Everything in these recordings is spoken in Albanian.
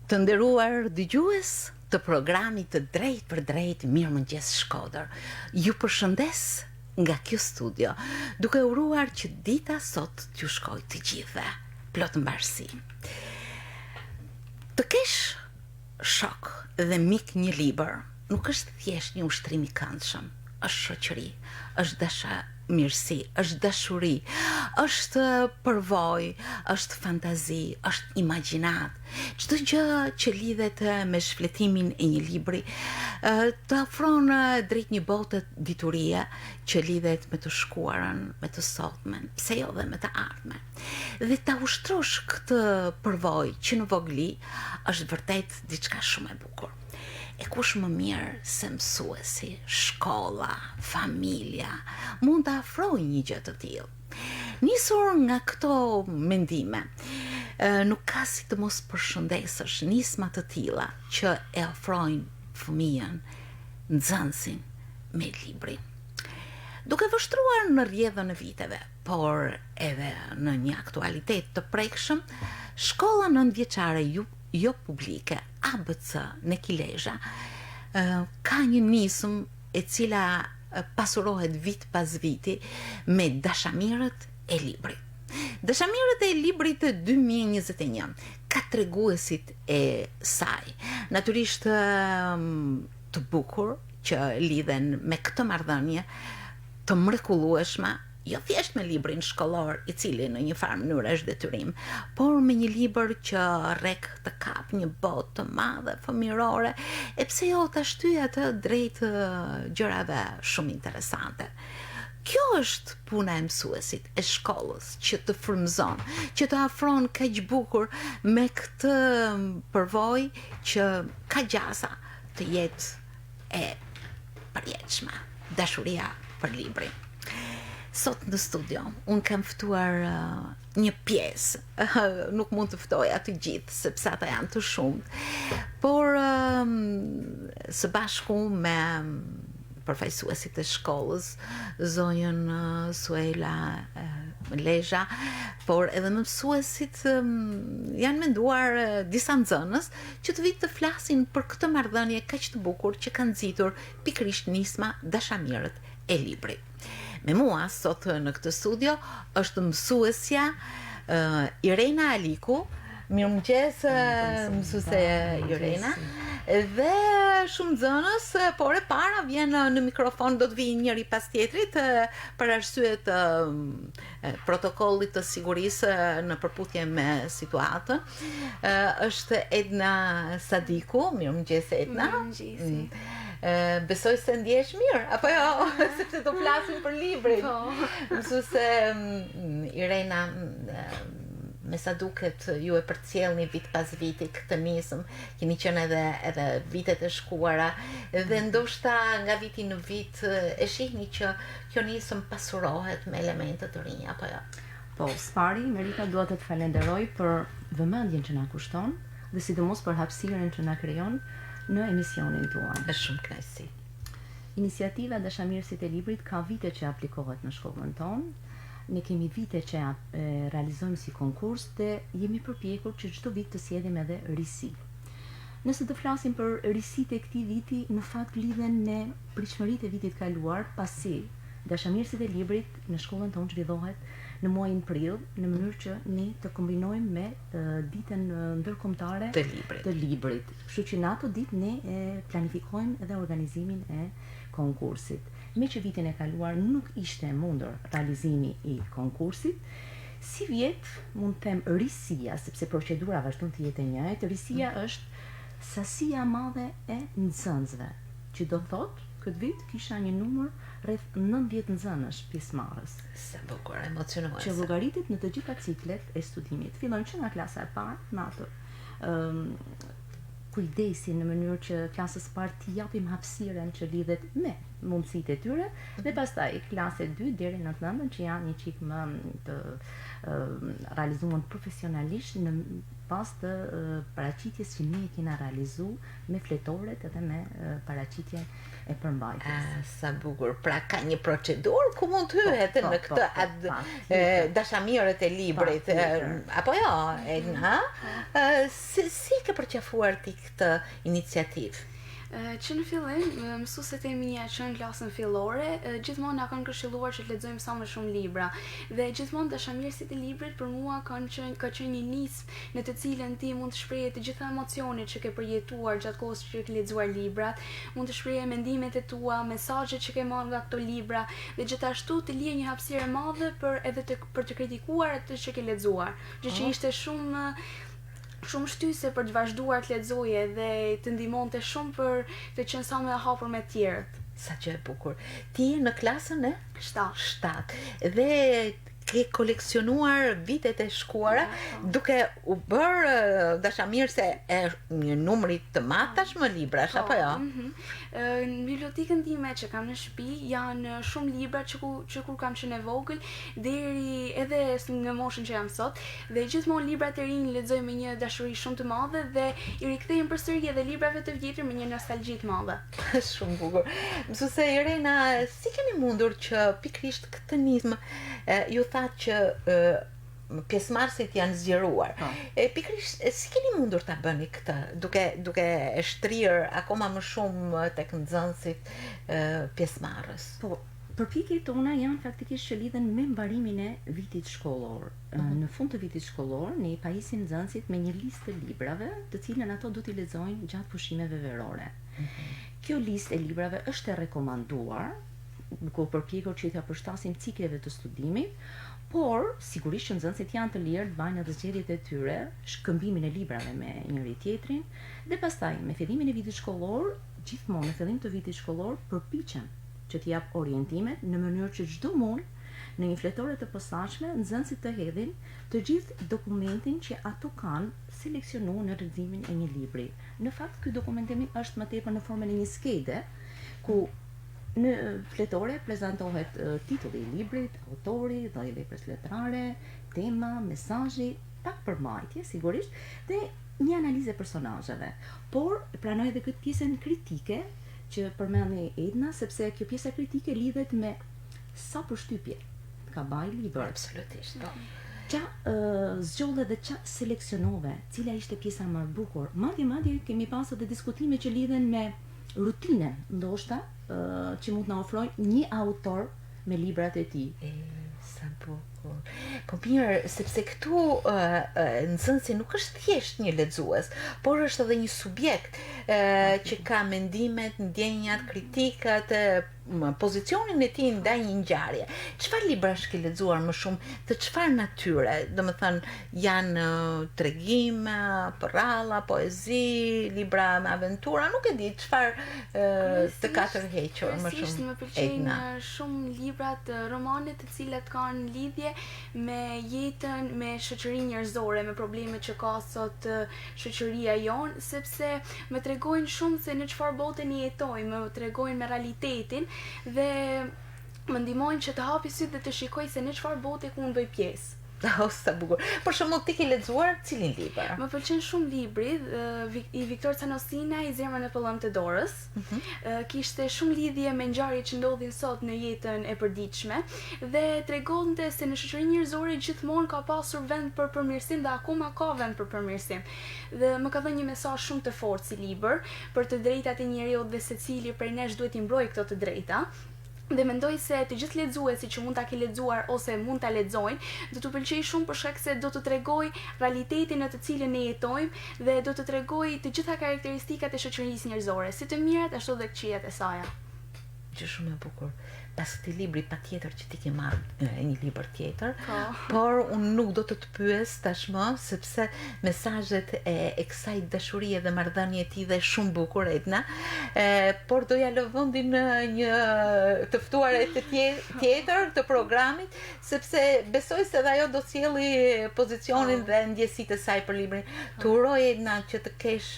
Të nderuar dëgjues të programit të Drejt për Drejt Mirëmëngjes Shkodër, ju përshëndes nga kjo studio, duke uruar që dita sot t'ju shkojë të gjithëve plot mbarësi. Të kesh shok dhe mik një libër nuk është thjesht një ushtrim i këndshëm, është shoqëri, është dashamirësi, është dashuri, është përvojë, është fantazi, është imagjinat. Çdo gjë që lidhet me shfletimin e një libri të afron drejt një bote diturie që lidhet me të shkuarën, me të sotmen, pse jo dhe me të ardhmen. Dhe ta ushtrosh këtë përvojë që në vogli është vërtet diçka shumë e bukur. E kush më mirë se mësuesi, shkolla, familja, mund të afrojë një gjë të tillë. Nisur nga këto mendime, nuk ka si të mos përshëndesësh nisma të tilla që e ofrojnë fëmijën, nxënësin me librin. Duke vështruar në rrjedhën e viteve, por edhe në një aktualitet të prekshëm, shkolla nëntëvjeçare jo publike, ABC në Kilezha, ka një nisëm e cila pasurohet vit pas viti me dashamirët e librit. Dashamirët e librit 2021, ka treguesit e saj, natyrisht të bukur që lidhen me këtë marrëdhënie të mrekullueshme, jo thjesht me librin shkollor i cili në një farë mënyrë është detyrim, por me një libër që rrek të kap një botë të madhe fëmijërore, e pse jo ta shtyj atë drejt gjërave shumë interesante. Kjo është puna e mësuesit, e shkollës, që të frymëzon, që të afron kaq bukur me këtë përvojë që ka gjasa të jetë e përjetshme, dashuria për librin. Sot në studio, unë kam ftuar një pjesë, nuk mund të ftoj atë gjithë, sepse ata janë të shumë, por së bashku me përfaqësuesit e shkollës, zonjën Suela Lezha, por edhe me mësuesit janë menduar disa nxënës që të vitë të flasin për këtë marrëdhënie kaq të bukur që kanë nxitur pikërisht nisma dashamirët e librit. Me mua sot në këtë studio është mësuesja Irena Aliku. Mirëmëngjes mësuese Irena. Dhe shumë nxënës, por e para vjen në mikrofon, do të vijë njëri pas tjetrit për arsye të protokollit të sigurisë në përputhje me situatën. Është Edna Sadiku. Mirëmëngjes Edna. Mirëmëngjes. Besoj se ndjesh mirë, apo jo, sepse do flasim për librin. Mësuese Irena, me sa duket ju e përcjellni vit pas viti këtë nisëm, keni qenë edhe vitet e shkuara, dhe ndoshta nga viti në vit e shihni që kjo nisëm pasurohet me elemente të rinj, apo jo? Po, spari, Merita, dua të falenderoj për vëmendjen që na kushton dhe sidomos për hapësirën që na krijon në emisionin tuaj. Është shumë kënaqësi. Iniciativa Dashamirësit e Librit ka vite që aplikohet në shkollën tonë. Ne kemi vite që realizojmë si konkurs dhe jemi përpjekur që çdo vit të sjellim edhe risi. Nëse të flasim për risit e këtij viti, në fakt lidhen me pritshmëritë e vitit kaluar, pasi Dashamirësit e Librit në shkollën tonë zhvillohet në muajin prill, në mënyrë që ne të kombinojmë me ditën ndërkombëtare të librit. Kështu që në ato ditë ne planifikojmë edhe organizimin e konkursit. Me që vitin e kaluar nuk ishte mundur realizimi i konkursit, si vjet mund të them risia, sepse procedura vazhdon të jetë e njëjtë, risia është sasia madhe e nxënësve, që do thotë këtë vit kisha një numër rreth 90 nxënësh pjesëmarrës. Sa bukur, emocionuese. Që llogaritet në të gjitha ciklet e studimit. Fillojnë që nga klasa e parë, në atë kujdesin në mënyrë që klasës parë t'i japim hapësirën që lidhet me mundësitë e tyre, dhe pastaj klase 2 deri në 9 që janë një çik më të realizuar profesionalisht në pas të paraqitjes që ne kena realizu me fletoret edhe me paraqitjen e përmbajtjes. Sa bukur. Pra ka një procedurë ku mund të hyhet në këtë dashamirët e librit. Apo jo, Edna? Si ke përqafuar ti këtë iniciativë? Që në fillim, mësuesit e mia që në klasën fillore, gjithmonë na kanë këshilluar që të lexojmë sa më shumë libra. Dhe gjithmonë dashamirësit e librit për mua ka qenë një nismë në të cilën ti mund të shprehje të gjitha emocionet që ke përjetuar gjatë kohës që ke lexuar librat, mund të shprehje mendimet e tua, mesazhet që ke marrë nga këto libra dhe gjithashtu të lije një hapësirë e madhe për të kritikuar atë që ke lexuar. Gjë që ishte shumë shtyse për të vazhduar të lexoje dhe të ndihmonte shumë për të qenë sa më e hapur me të tjerët. Sa që e bukur. Ti je në klasën e 7. Dhe ke koleksionuar vitet e shkuara duke u bërë dashamirëse e një numri të madh tashmë librash apo jo? Në bibliotekën time që kam në shtëpi janë shumë libra që kur kam qenë e vogël deri edhe në moshën që jam sot dhe gjithmonë librat e rinj lexoj me një dashuri shumë të madhe dhe i rikthejmë përsëri edhe librave të vjetër me një nostalgji të madhe. Shumë bukur. Mësuese Irena, si keni mundur që pikërisht këtë nismë ju thatë që pjesëmarrësit janë zgjeruar. Pikërisht si keni mundur ta bëni këtë duke e shtrirë akoma më shumë tek nxënësit pjesëmarrës? Po, përpjekjet tona janë faktikisht që lidhen me mbarimin e vitit shkollor. Në fund të vitit shkollor, ne i pajisim nxënësit me një listë të librave, të cilën ato do t'i lexojnë gjatë pushimeve verore. Kjo listë e librave është e rekomanduar, duke u përpjekur që t'ia përshtasim cikleve të studimit, por sigurisht që nxënësit janë të lirë të bajnë edhe zgjedhjet e tyre, shkëmbimin e librave me njëri tjetrin, dhe pastaj me fillimin e vitit shkollor, gjithmonë në fillim të vitit shkollor përpiqem që t'i jap orientimet në mënyrë që çdo muaj në një fletore të posaçme nxënësit të hedhin të gjithë dokumentin që ato kanë seleksionuar në leximin e një libri. Në fakt ky dokumentimi është më tepër në formën e një skede ku në fletore prezantohet titulli i librit, autori, dhe veprës letrare, tema, mesazhi, pak përmbajtje sigurisht dhe një analizë e personazheve. Por pranoj edhe këtë pjesën kritike që përmendi Edna, sepse kjo pjesa kritike lidhet me sa përshtypje ka baj libri. Absolutisht. Qa zgjolle dhe qa seleksionove, cila ishte pjesa më e bukur. Madje kemi pasur edhe diskutime që lidhen me rutinën, ndoshta që mund na ofrojë një autor me librat e tij. Sa bukur. Po mirë, sepse këtu nxënësi nuk është thjesht një lexues, por është edhe një subjekt që ka mendimet, ndjenjat, kritikat, pozicionin e tij ndaj një ngjarje. Çfarë librash ke lexuar më shumë, të çfarë natyre? Domethënë janë tregim, porralla, poezi, libra me aventura, nuk e di çfarë të katërhequr më shumë. Më pëlqejnë shumë librat, romanet të cilat kanë lidhje me jetën, me shoqërinë njerëzore, me problemet që ka sot shoqëria jonë, sepse më tregojnë shumë se në çfarë bote ne jetojmë, më tregojnë me realitetin dhe më ndihmojnë që të hapi sytë dhe të shikoj se në çfarë bote ku unë bëj pjesë. Sa bukur. Për shembull, ti ke lexuar cilin libër? Më pëlqen shumë libri i Viktor Canosina, I zemra në pëllëm të dorës. Kishte shumë lidhje me ngjarjet që ndodhin sot në jetën e përditshme dhe tregonte se në shoqërinë njerëzore gjithmonë ka pasur vend për përmirësim dhe akoma ka vend për përmirësim. Dhe më ka dhënë një mesazh shumë të fortë si libër për të drejtat e njeriut dhe secili prej nesh duhet i mbrojë këto të drejta. Dhe mendoj se të gjithë lexuesit që mund ta kenë lexuar ose mund ta lexojnë, do t'u pëlqejë shumë për shkak se do të tregoj realitetin në të cilën ne jetojmë dhe do të tregoj të gjitha karakteristikat e shoqërisë njerëzore, si të mirat ashtu edhe këqijat e saj. Gjë shumë e bukur. Pas këtij libri patjetër që ti ke marrë një libër tjetër, por unë nuk do të pyes tashmë sepse mesazhet e kësaj dashurie dhe marrëdhënie e tij dhe shumë bukur Edna, por do ja lë vendin në një të ftuare të tjetër të programit, sepse besoj se edhe ajo do sjelli pozicionin dhe ndjesitë e saj për librin. Të uroj Edna që të kesh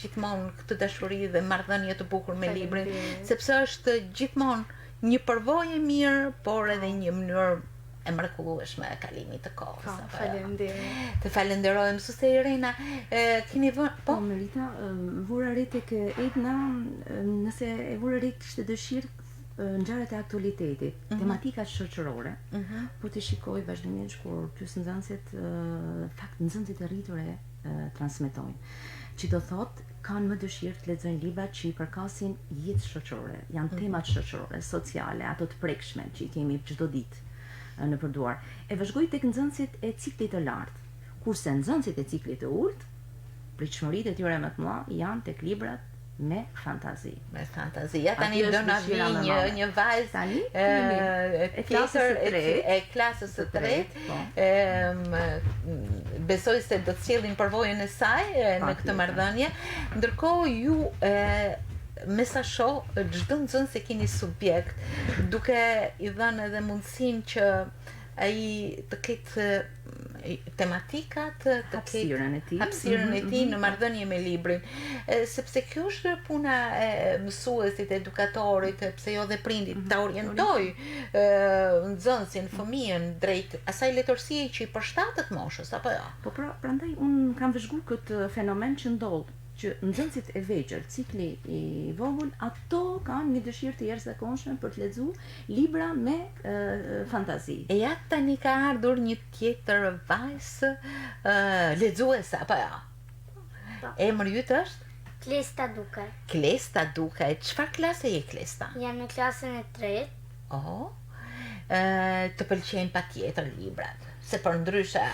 gjithmonë këtë dashuri dhe marrëdhënie të bukur me librin, sepse është gjithmonë një përvojë e mirë, por edhe një mënyrë e mrekullueshme e kalimit të kohës. Po, apo jo? faleminderit. Të falenderoj mësuese Irena. Keni vënë Po, Merita, vura re tek Edna, nëse e vura re kishte dëshirë ngjarjet e aktualitetit, tematikat shoqërore, po të shikoj vazhdimisht kur pyes nxënësit, fakt nxënësit e rritur e transmetojnë. Që do thot, kanë më dëshirë të lexojnë libra që i përkasin jetës shoqërore, janë temat shoqërore, sociale, ato të prekshme që i kemi çdo ditë në përduar. E vazhdoi tek nxënësit e ciklit të lartë, kurse nxënësit e ciklit të ulët, pritshmëritë e tyre më të mëdha janë tek librat me fantazi. Me fantazia, tani Aty është do na vi dëshira më madhe. një vajzë Tani, e klasës së tretë. e klasës së tretë. Po. Besoj se do të sjellin përvojën e saj në këtë marrëdhënie, ndërkohë ju me sa shoh çdo nxënës e keni subjekt, duke i dhënë edhe mundësinë që ai të ketë tematikat, të Hapësirën e tij. hapësirën e tij në marrëdhënie me librin, sepse kjo është puna e mësuesit, edukatorit, pse jo dhe prindit, ta orientoj nxënësin, fëmijën drejt asaj letërsie që i përshtatet moshës, apo jo? Po prandaj un kam vëzhguar këtë fenomen që ndodh, që nxënësit e vegjël, cikli i vogël, ato kanë një dëshirë të jashtëzakonshme për të lexuar libra me fantazi. E ja tani ka ardhur një tjetër vajzë lexuese, apo jo? Po. Emri yt është? Klesta Duke. Klesta Duke. Çfarë klase je, Klesta? Jam në klasën e 3. Oh, të pëlqejnë patjetër librat, se përndryshe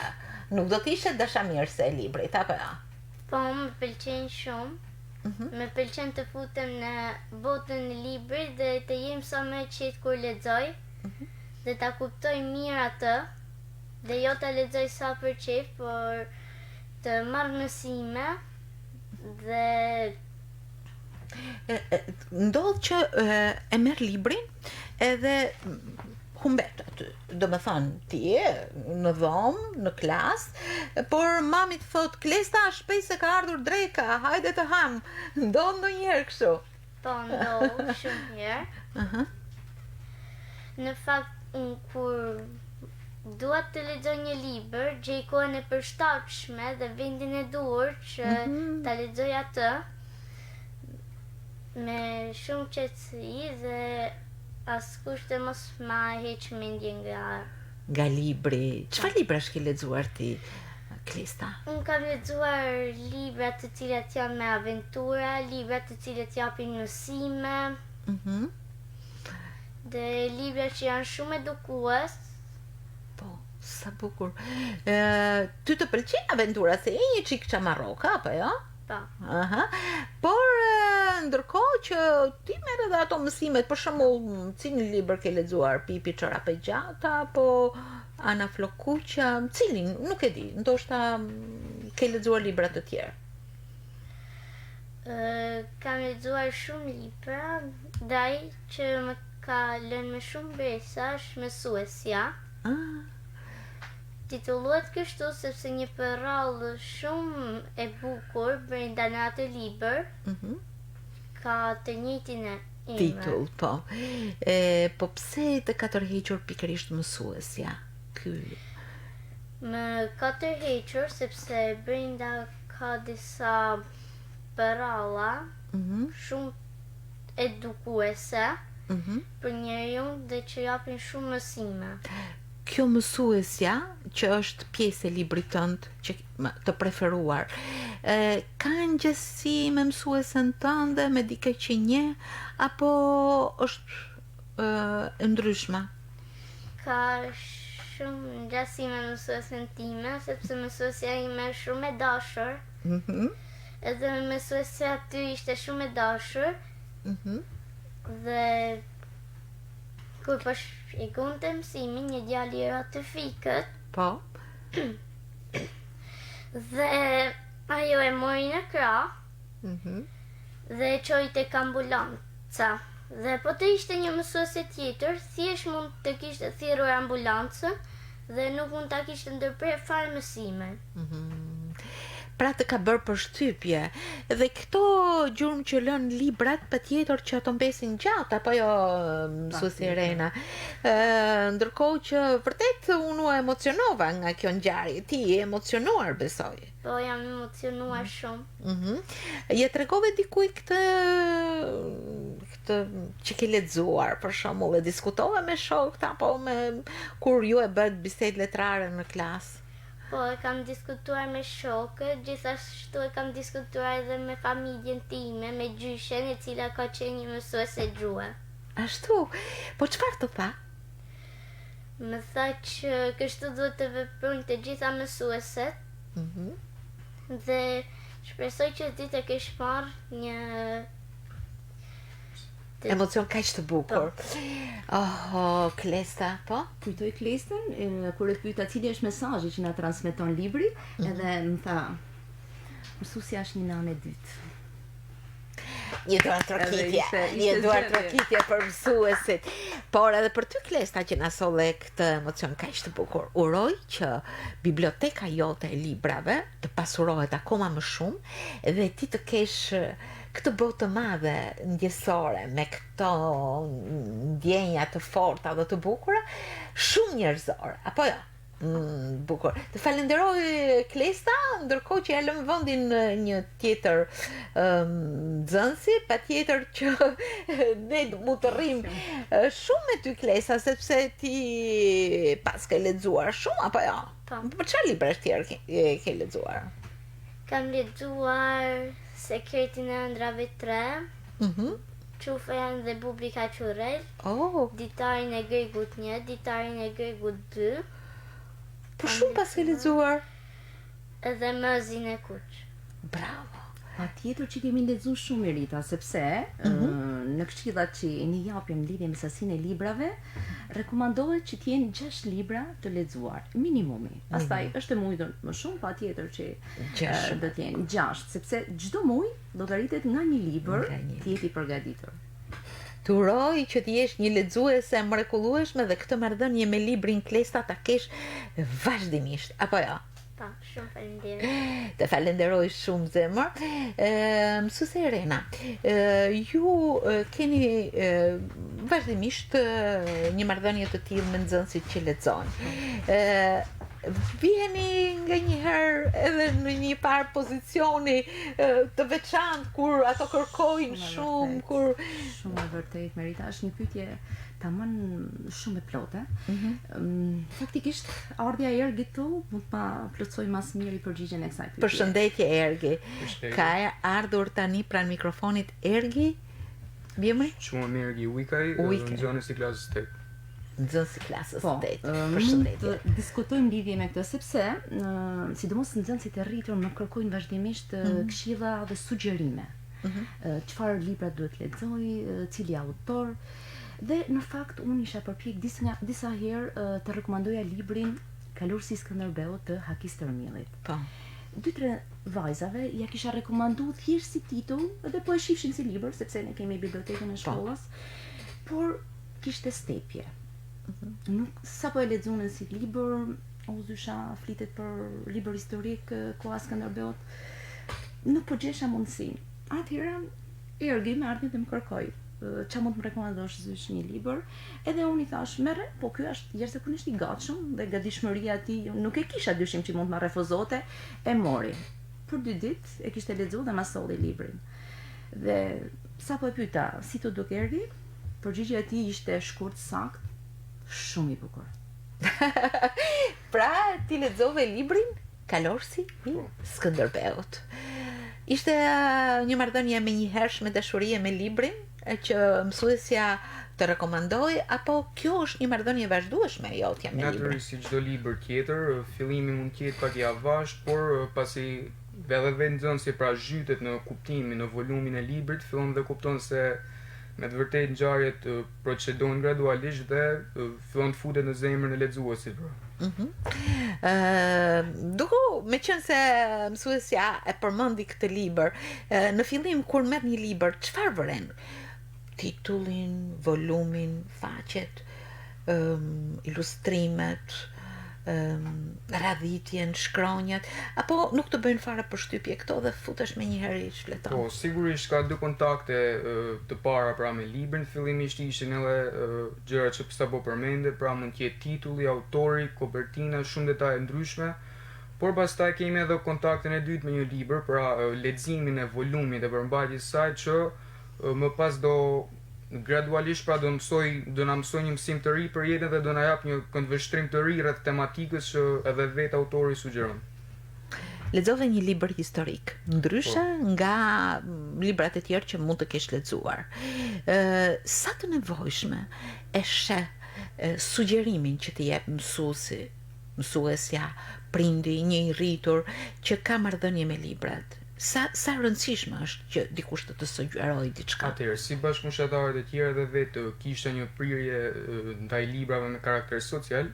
nuk do të ishe dashamirëse e librit, apo jo? Po, më pëlqejnë shumë. Më pëlqen të futem në botën e librit dhe të jem sa më e qetë kur lexoj. Dhe ta kuptoj mirë atë. Dhe jo ta lexoj sa për qejf, por të marr mësime dhe Ndodh që e merr librin edhe humbet aty. Do me thonë, ti je në dhomë, në klasë, por mami të thot, Klesta, shpej se ka ardhur dreka, hajde të ham. Ndodh ndonjëherë kështu. po ndoh shumë herë. Në fakt, unë kur dua të lexoj një libër, gjej kohën e përshtatshme dhe vendin e duhur që ta lexoj atë me shumë qetësi dhe askush të mos ma heq mendjen Nga libri. Çfarë librash ke lexuar ti, Klesta? Unë kam lexuar libra të cilat janë me aventura, libra të cilat japin mësime, dhe libra që janë shumë edukues. Po, sa bukur. Ty të pëlqen aventura, se je një çik çamarroka, apo jo? Po. Por ndërkohë që ti merr edhe ato mësimet, për shembull, cilin libër ke lexuar? Pipi Çorape Gjata apo Ana Flokuqa? Cilin? Nuk e di. Ndoshta ke lexuar libra të tjerë. Kam lexuar shumë libra, dhe ai që më ka lënë me shumë bresa është Mësuesja. Titullohet kështu sepse një përrallë shumë e bukur brenda në atë libër ka të njëjtin emër. Titull, po. Po pse të ka tërhequr pikërisht Mësuesja? Ky. Më ka tërhequr sepse brenda ka disa përralla shumë edukuese për njeriu dhe që japin shumë mësime. Kjo Mësuesja, që është pjesë e librit tënd, që të preferuar, ka ngjësi me mësuesen tënde, me dikë që nje, apo është e ndryshme? Ka shumë ngjësi me mësuesen time, sepse mësuesja ime është shumë e dashur. Edhe mësuesja aty ishte shumë e dashur. Dhe kur po shpjegonte mësimin, një djalë i ra të fikët. Po. Dhe ajo e mori në krah. Dhe e çoi tek ambulanca. Dhe po të ishte një mësuese tjetër, thjesht mund të kishte thirrur ambulancën dhe nuk mund ta kishte ndërprer fare mësimin. pra të ka bërë përshtypje. Dhe këto gjurmë që lën librat, patjetër që ato mbesin gjatë, apo jo, mësuesi Irena. Ndërkohë që vërtet unë u emocionova nga kjo ngjarje. Ti je emocionuar, besoj. Po jam emocionuar shumë. Je tregove dikujt këtë që ke lexuar, për shembull, e diskutove me shokët apo kur ju e bët bisedë letrare në klasë? Po e kam diskutuar me shokët, gjithashtu e kam diskutuar edhe me familjen time, me gjyshen, e cila ka qenë një mësuese gjuhë. Ashtu. Po çfarë të tha? Më tha që kështu duhet të veprojnë të gjitha mësueset. Dhe shpresoj që ti të kesh marrë një emocion kaq të bukur. Klesta, po? Kujtoj Klestën, kur e pyeta cili është mesazhi që na transmeton libri, edhe më tha, mësuesja është një nanë e dytë. Një duar trokitje për mësuesit. Por edhe për ty, Klesta, që na solle këtë emocion kaq të bukur. Uroj që biblioteka jote e librave të pasurohet akoma më shumë dhe ti të kesh këtë botë të madhe ndjesore me këto ndjenja të forta dhe të bukura, shumë njerëzore, apo jo? Bukur. Të falenderoj Klesta, ndërkohë që ja lëm vendin një tjetër nxënësi, patjetër që ne mu të rrim shumë me ty, Klesta, sepse ti pas ke lexuar shumë, apo jo? Po. Për çfarë libra tjerë ke lexuar? Kam lexuar Sekretin e ëndrave 3, Qufën dhe Bubrika Qurel, Ditarin e Gregut 1, Ditarin e Gregut 2. Po shumë pas ke lexuar. Edhe Mëzin e Kuq. Bravo. Patjetër që kemi lexuar shumë, Merita, sepse në këshillat që i japim lidhje me sasinë e librave, rekomandohet që të jenë 6 libra të lexuar, minimumi. Pastaj është e mujtur më shumë, patjetër që do të jenë 6, sepse çdo muaj do të rritet nga një libër të jeti i përgatitur. Të uroj që të jesh një lexuese mrekullueshme dhe këtë marrëdhënie me librin Klesta ta kesh vazhdimisht, apo jo? Pa, shumë falenderoj. Të falenderoj shumë zemër. Mësuese Irena, ju keni vazhdimisht një marrëdhënie të tillë me nxënësit që lexojnë. Vjeni nga njëherë edhe në një parë pozicioni të veçantë kur ato kërkojnë shumë, kur... Shumë e vërtet, Merita, është një pyetje tamam shumë e plotë. Faktikisht, ardhja e Ergit tu mund të plotësoj mas miri përgjigjen e kësaj pyetje. Përshëndetje, Ergi. Ka ardhur tani pranë mikrofonit Ergi. Bjemri? Shumë Ergi Uikaj, nxënës i klasës 8. Nxënës i klasës 8. Përshëndetje. Të diskutojmë lidhje me këtë sepse sidomos nxënësit e rritur më kërkojnë vazhdimisht këshilla dhe sugjerime. Çfarë libra duhet lexoj, cili autor. Dhe në fakt unë isha përpjek disa herë të rekomandoja librin Kalorësi i Skënderbeut të Hakis Tërmillit. Po. 2-3 vajzave ja kisha rekomanduar thjesht si titull, edhe po e shifshin si libër sepse ne kemi bibliotekën e shkollës, por kishte stepje. Nuk sapo e lexuan si libër, ozysha flitet për libër historik koha Skënderbeut. Nuk po gjesha mundësinë. Atëherë Ergi më ardhi dhe më kërkoi çfarë mund të më rekomandosh zysh një libër, edhe unë i thash merre, po ky është jashtëzakonisht i gatshëm dhe gatishmëria e tij nuk e kisha dyshim që mund të ma refuzote, e mori. Për 2 ditë e kishte lexuar dhe ma solli librin. Dhe sapo e pyeta si të duk Ergi, përgjigjja e tij ishte shkurt, sakt, shumë i bukur. Pra, ti lexove librin Kalorësi i Skënderbeut. Ishte një marrëdhënie me njëhershme dashurie me librin që mësuesja të rekomandoj, apo kjo është një marrëdhënie vazhdueshme jotja me librin? Natyrisht, si çdo libër tjetër, fillimi mund të jetë pak i avazh, por pasi edhe nxënësi pra zhytet në kuptimin, në volumin e librit, fillon dhe kupton se me të vërtetë ngjarjet procedojnë gradualisht dhe fillon të futet në zemrën e lexuesit. Duku, me qenë se mësuesja e përmendi këtë libër, në fillim kur merr një libër, çfarë vëren? Titullin, volumin, faqet, ilustrimet, radhitjen, shkronjat, apo nuk të bëjnë fare përshtypje këto dhe futesh me njëherë i shfleton? Po, sigurisht ka dy kontakte të para pra me librin, fillimisht ishin edhe gjërat që sapo përmende, pra mund të jetë titulli, autori, kopertina, shumë detaje ndryshme, por pastaj kemi edhe kontaktin e dytë me një libër, pra leximin e volumit dhe përmbajtjes së saj që më pas do gradualisht pra do na mësoj një mësim të ri për jetën dhe do na jap një këndvështrim të ri rreth tematikës që edhe vetë autori sugjeron. Lexove një libër historik, ndryshe nga librat e tjerë që mund të kesh lexuar. Sa të nevojshme e sheh sugjerimin që të jep mësuesi, mësuesja, prindi, një i rritur që ka marrëdhënie me librat. Sa rëndësishme është që dikush të sugjerojë diçka. Atëherë, si bashkëmoshatarët e tjerë dhe vetë kishte një prirje ndaj librave me karakter social,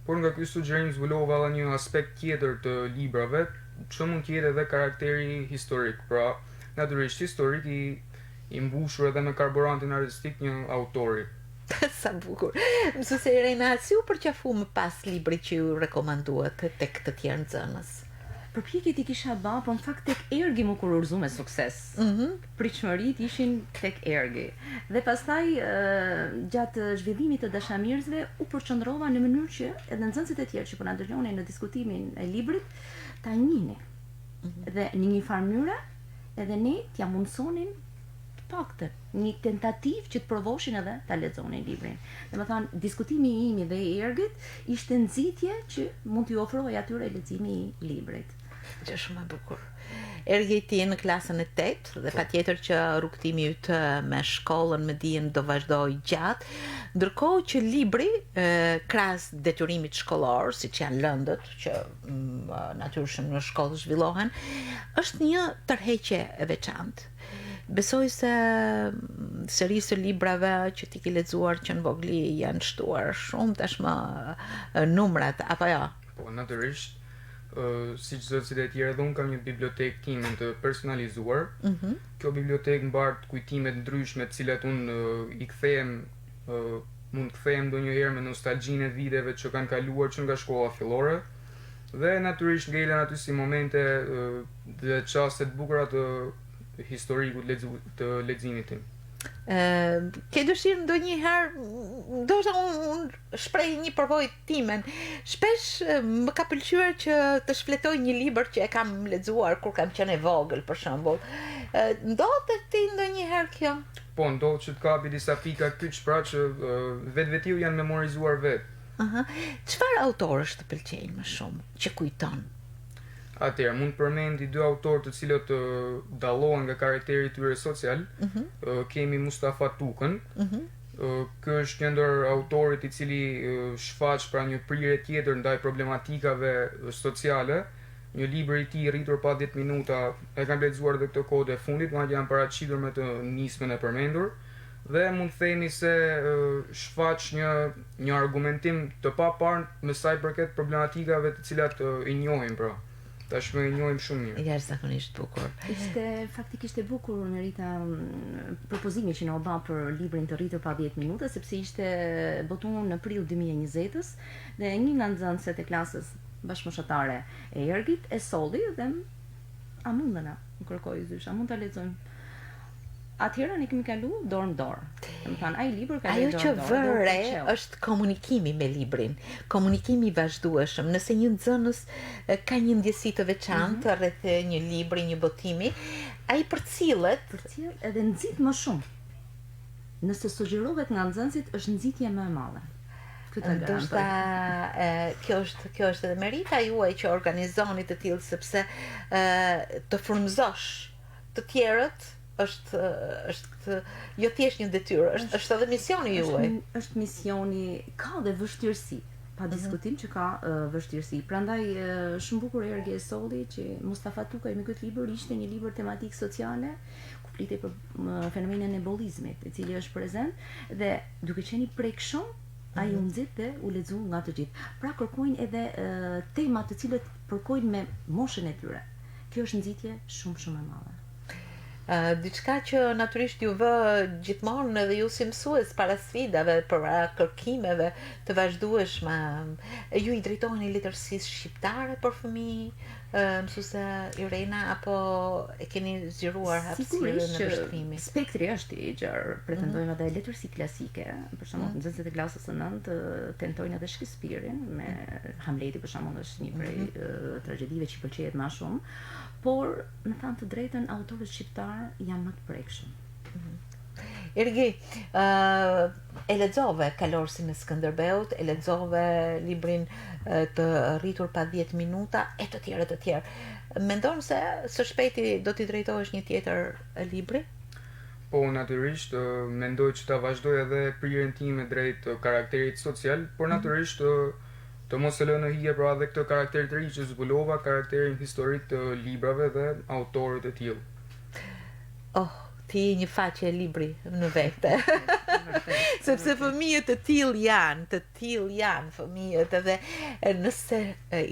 por nga ky sugjerim zbulova edhe një aspekt tjetër të librave, që mund të jetë edhe karakteri historik. Pra, natyrisht historik i mbushur edhe me karburantin artistik një autori. Sa bukur. Mësuese Irena, si u përqafu më pas libri që ju rekomanduat tek të tjerë nxënës? Përpjekjet I kisha ba, po në fakt tek Ergi më kurorzu me sukses. Pritshmërit ishin tek Ergi. Dhe pastaj gjatë zhvillimit të dashamirësve u përqendrova në mënyrë që edhe nxënësit e tjerë që po na dëgjonin në diskutimin e librit ta njihnin. Dhe në një farë mënyre edhe ne t'ja mundsonin të paktën një tentativë që të provoshin edhe ta lexonin librin. Domethënë, diskutimi im dhe I Ergit ishte nxitje që mund t'ju ofroj atyre leximi I librit. Që shumë e bukur. Ergi ti në klasën e 8 dhe patjetër që rrugtimi yt me shkollën, me dijen do vazhdoj gjatë, ndërkohë që libri krahas detyrimit shkollor, siç janë lëndët që natyrisht në shkollë zhvillohen, është një tërheqje e veçantë. Besoj se serisë të librave që ti ke lexuar që në vogli janë shtuar shumë tashmë numrat apo jo? Po, natyrisht. Si zotësit e tjerë, edhe unë kam një bibliotekë time të personalizuar. Kjo bibliotekë mbart kujtime të ndryshme, të cilat unë I kthehem, mund të kthehem ndonjëherë me nostalgjinë e viteve që kanë kaluar që nga shkolla fillore. Dhe natyrisht ngelen aty si momente dhe çaste të bukura të historikut të leximit tim. Ke dëshirë ndonjëherë, ndoshta unë shpreh një përvojë timen. Shpesh më ka pëlqyer që të shfletoj një libër që e kam lexuar kur kam qenë e vogël, për shembull. Ndodhet ti ndonjëherë kjo? Po, ndodh që të kapi disa pika kyç, pra që vetvetiu janë memorizuar vetë. Çfarë autorësh të pëlqejnë më shumë, që kujton? Atëherë, mund të përmendi dy autorë të cilët dallohen nga karakteri I tyre social. Kemi Mustafa Tukën. Ky është një ndër autorit I cili shfaq pra një prirje tjetër ndaj problematikave sociale. Një libër I tij rritur pa 10 minuta, e kam lexuar edhe këtë kohë e fundit, madje jam paraqitur me të nismën e përmendur. Dhe mund të themi se shfaq një argumentim të paparë me sa I përket problematikave të cilat I njohim pra. Tashmë I njohim shumë mirë. Jashtëzakonisht bukur. Faktikisht e bukur Merita propozimi që na u bë për librin të rritur pa 10 minuta, sepse ishte botuar në prill 2020-s dhe një nga nxënësit e klasës bashkëmoshatare e Ergit e solli dhe a mundena më kërkoi zysh, a mund ta lexojmë? Atëherë ne kemi kalu dorë në dorë. Domethënë ai libër ka Ajo që vëre është komunikimi me librin, komunikimi I vazhdueshëm. Nëse një nxënës ka një ndjesi të veçantë rreth një libri, një botimi, ai përcillet edhe nxit më shumë. Nëse sugjerohet nga nxënësit është nxitje më e madhe. Ndoshta kjo është edhe merita juaj që organizoni të tillë sepse të frymëzosh të tjerët është jo thjesht një detyrë, është edhe misioni juaj. Është misioni, ka dhe vështirësi, pa diskutim që ka vështirësi. Prandaj shumë bukur Ergi e solli që Mustafa Tukaj me këtë libër ishte një libër tematik sociale, ku flitej për fenomenin e bollizmit, I cili është prezent dhe duke qenë I prekshëm, ai u nxit dhe u lexu nga të gjithë. Pra kërkojnë edhe tema të cilët përkojnë me moshën e tyre. Kjo është nxitje shumë e madhe. Diçka që natyrisht ju vë gjithmonë edhe ju si mësues para sfidave, para kërkimeve të vazhdueshme. Ju i drejtoheni letërsisë shqiptare për fëmijë, mësuese Irena, apo e keni zgjeruar hapësirën në vështrimi? Spektri është i gjerë. Pretendojmë edhe letërsi klasike. Për shembull, nxënësit e klasës së 9 tentojnë edhe Shakespeare-in, me Hamleti për shembull është një prej tragjedive që i pëlqejet më shumë. Por, me thënë të drejtën, autorët shqiptar janë më të prekshëm. Ergi, e lexove Kalorësin e Skënderbeut, e lexove librin të rritur pa 10 minuta, e të tjerë. Mendon se së shpejti do t'i drejtohesh një tjetër libri? Po, natyrisht, mendoj që ta vazhdoj edhe prirjen time drejt karakterit social, por natyrisht të mos e lë në hije pra edhe këtë karakter të ri që zbulova, karakterin historik të librave dhe autorët e tillë. Oh, ti një faqe e libri në vete. Sepse fëmijët të tillë janë fëmijët, edhe nëse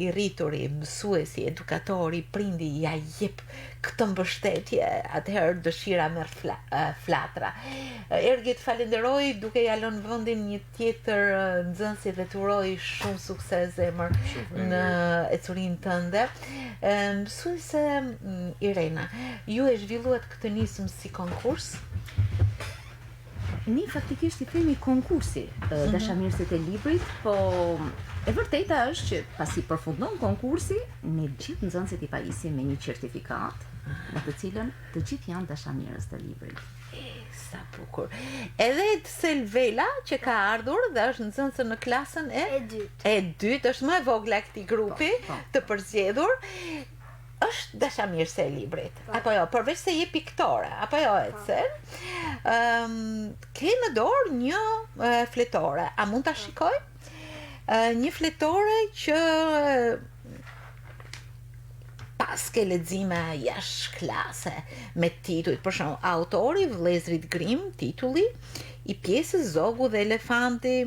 i rrituri, mësuesi, edukatori, prindi ja jep këtë mbështetje, atëherë dëshira merr flatra. Ergi, të falenderoj duke ja lënë vendin një tjetër nxënësi dhe të uroj shumë sukses zemër në ecurinë tënde. Mësuese Irena, ju e zhvilluat këtë nismë si konkurs? Ne faktikisht i themi konkursi dashamirësit e librit, po e vërteta është që pasi përfundon konkursi, ne gjithë nxënësit i pajisim me një certifikat, në të cilën të gjithë janë dashamirës të librit. Sa bukur. Edhe Selvela që ka ardhur dhe është nxënëse në klasën e dytë, është më e vogla këtij grupi të përzgjedhur, është dashamirëse e librit. Apo jo, përveç se je piktore, apo jo Ecel, ke në dorë një fletore. A mund ta shikoj? Një fletore që pas ke lexime jashtëklase me titull, për shembull, autori Vëllezrit Grimm, titulli i pjesës Zogu dhe Elefanti,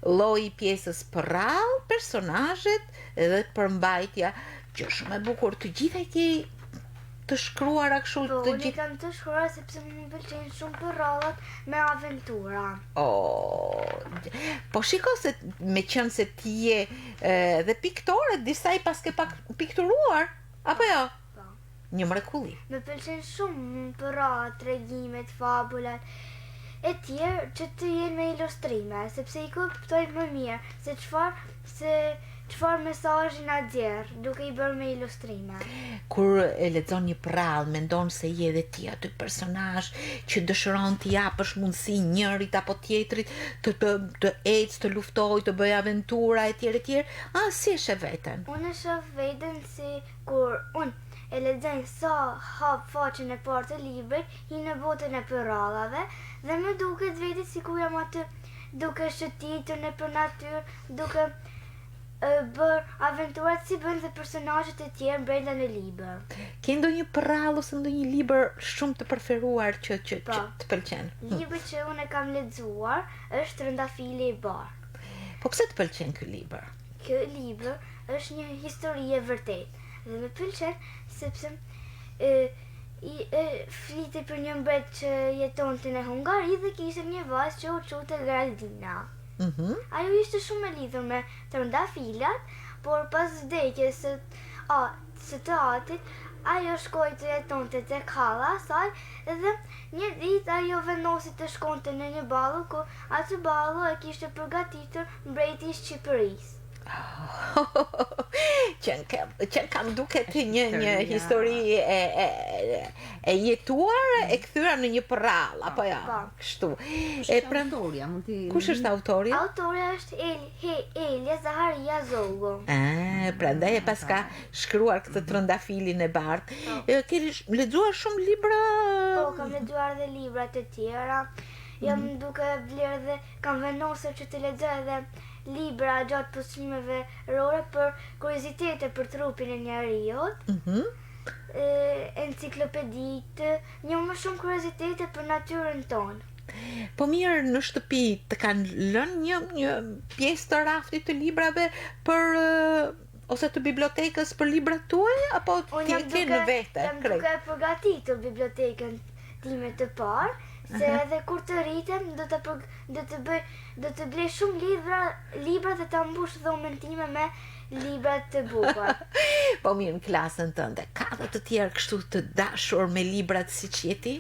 lloji i pjesës Përrall, personazhet edhe përmbajtja, që shumë e bukur. Të gjitha i ke të shkruara kështu Po, të unë gjitha. kam të shkruar sepse më pëlqejnë shumë përrallat me aventura. Po shiko se me qenë se ti je dhe piktore, disa i pas ke pak pikturuar, apo jo? Po. Një mrekulli. Me pëlqejnë shumë përrallat, tregimet, fabulat e tjerë që të jenë me ilustrime, sepse i kuptoj më mirë se çfarë mesazhi na nxjerr duke i bërë me ilustrime. Kur e lexon një prall, mendon se je edhe ti aty personazh që dëshiron t'i japësh mundësi njërit apo tjetrit të ecë, të luftojë, të bëjë aventura etj. Si e sheh veten? Unë e shoh veten si kur unë e lexoj sa hap faqen e parë të librit, hi në botën e përrallave dhe më duket vetë sikur jam aty duke shëtitur nëpër natyrë, duke bërë aventurat si bëjnë dhe personazhet e tjerë brenda në libër. Ke ndonjë prall ose ndonjë libër shumë të preferuar që Po. të pëlqen? Libri që unë e kam lexuar është Trëndafili i Bar. Po pse të pëlqen ky libër? Ky libër është një histori e vërtetë dhe më pëlqen sepse flitej për një mbret që jetonte në Hungari dhe kishte një vajzë që u quajte Graldina. Ajo ishte shumë e lidhur me trëndafilat, por pas vdekjes së të atit, ajo shkoi të jetonte tek halla e saj dhe një ditë ajo vendosi të shkonte në një ballo ku atë ballo e kishte përgatitur mbreti i Shqipërisë. Që kam duket një histori e jetuar e kthyer në një prall, apo jo? Kështu. Autoria, mund t'i... Kush është autori? Autorja është Elia Zaharia Zogu. Prandaj e pas ka shkruar këtë Trëndafilin e bardh. Ke lexuar shumë libra? Po, kam lexuar edhe libra të tjera. Jam duke vlerë dhe kam vendosur që të lexoj edhe libra gjatë pushimeve rore për kuriozitete për trupin e njerëzit. Enciklopeditë, një më shumë kuriozitete për natyrën tonë. Po mirë, në shtëpi të kanë lënë një pjesë të raftit të librave për ose të bibliotekës për librat tuaj, apo ti ke në vete? Jam duke përgatitur bibliotekën time të parë, se edhe kur të rritem do të blej shumë libra dhe ta mbush dhomën time me libra të bukur. Po mirë, në klasën tënde, ka dhe të tjerë kështu të dashur me librat siç je ti?